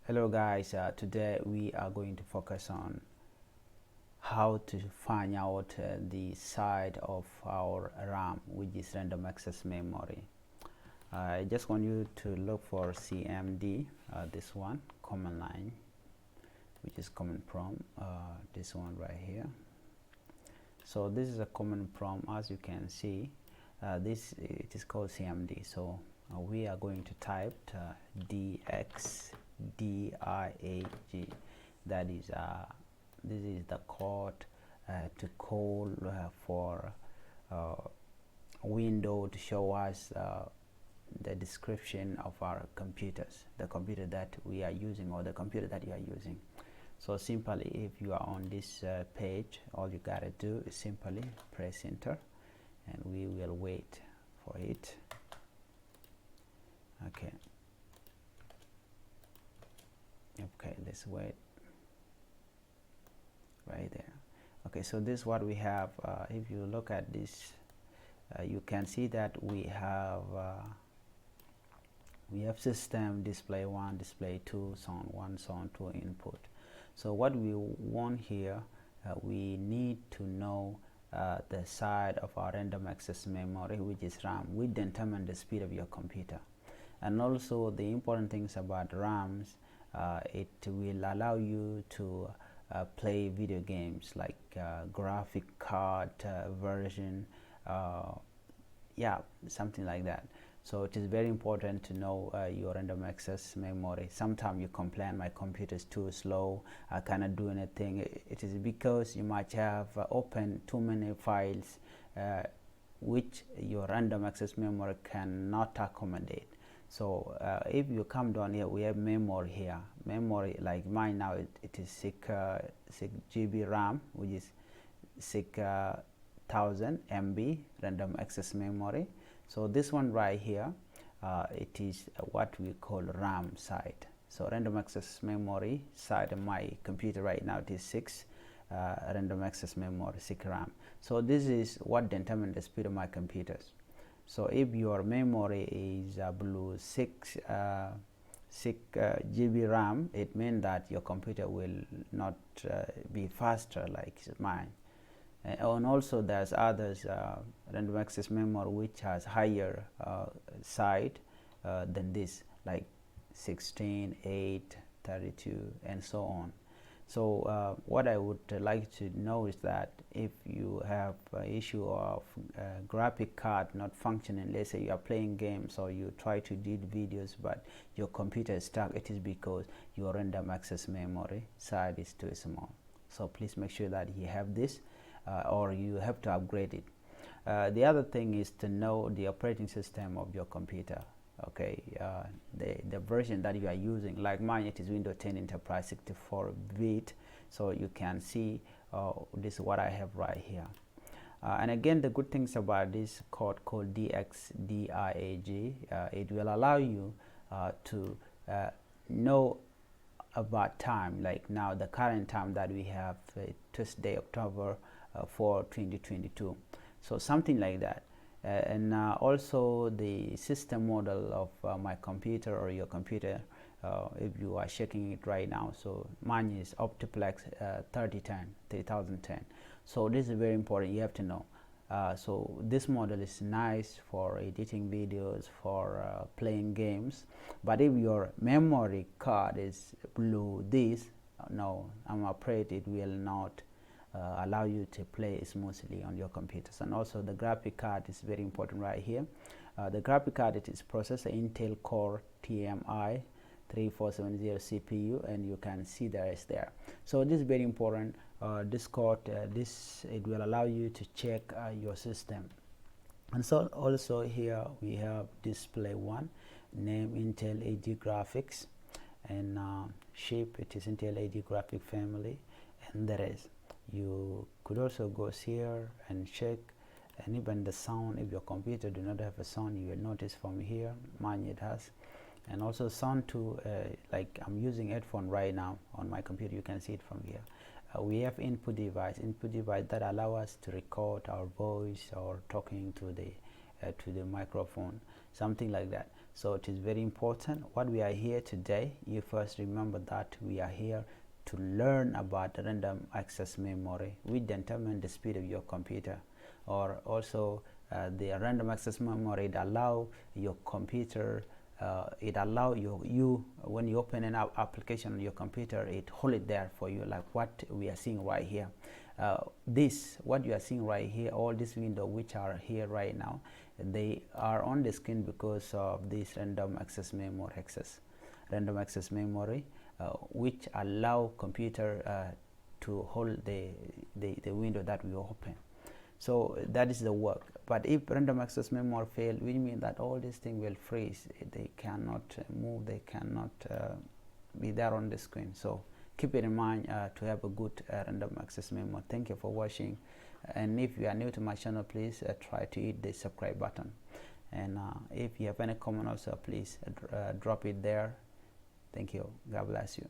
Hello guys, today we are going to focus on how to find out the size of our RAM, which is random access memory. I just want you to look for CMD, this one, command line, which is command prompt, this one right here. So this is a command prompt. As you can see, it is called CMD. So we are going to type DX DIAG. That is this is the code to call for window to show us the description of our computers, the computer that we are using or the computer that you are using. So simply, if you are on this page, all you gotta do is simply press enter, and we will wait for it. Okay, let's wait right there. Okay, so this is what we have. If you look at this, you can see that we have system display 1, display 2, sound 1, sound 2 input. So what we want here, we need to know the size of our random access memory, which is RAM, which determine the speed of your computer. And also the important things about RAMs, it will allow you to play video games like graphic card version, yeah, something like that. So it is very important to know your random access memory. Sometimes you complain, my computer is too slow, I cannot do anything. It is because you might have opened too many files which your random access memory cannot accommodate. So if you come down here, we have memory here. Memory like mine now, it is 6 GB RAM, which is 6,000 MB random access memory. So this one right here, it is what we call RAM side. So random access memory side of my computer right now, it is 6 random access memory, 6 RAM. So this is what determines the speed of my computers. So if your memory is below 6 GB RAM, it means that your computer will not be faster like mine. And also there's others random access memory which has higher side than this, like 16, 8, 32, and so on. So what I would like to know is that if you have issue of graphic card not functioning, let's say you are playing games or you try to edit videos but your computer is stuck, it is because your random access memory side is too small. So please make sure that you have this or you have to upgrade it. The other thing is to know the operating system of your computer. Okay, the version that you are using, like mine, it is Windows 10 Enterprise 64-bit. So you can see this is what I have right here. And again, the good things about this code called DXDIAG, it will allow you to know about time, like now the current time that we have, Tuesday, October 4, 2022. So something like that. And also the system model of my computer or your computer, if you are checking it right now. So mine is Optiplex 3010. So this is very important, you have to know. So this model is nice for editing videos, for playing games. But if your memory card is below this, no, I'm afraid it will not allow you to play smoothly on your computers. And also the graphic card is very important right here. The graphic card, it is processor Intel Core TMI 3470 CPU, and you can see the rest there. So this is very important. This code, it will allow you to check your system. And so also here we have display 1, name Intel AD graphics, and shape, it is Intel AD graphic family, and the rest. You could also go here and check, and even the sound. If your computer do not have a sound, you will notice from here, mine it has. And also sound too, like I'm using headphone right now on my computer, you can see it from here. We have input device that allow us to record our voice or talking to the microphone, something like that. So it is very important what we are here today. You first remember that we are here to learn about random access memory, which determines the speed of your computer, or also the random access memory. It allow your computer, it allow you when you open an application on your computer, it hold it there for you, like what we are seeing right here. What you are seeing right here, all these windows which are here right now, they are on the screen because of this random access memory, which allow computer to hold the window that we open. So that is the work. But if random access memory fail, which means that all these things will freeze. They cannot move. They cannot be there on the screen. So keep it in mind to have a good random access memory. Thank you for watching. And if you are new to my channel, please try to hit the subscribe button. And if you have any comment also, please drop it there. Thank you. God bless you.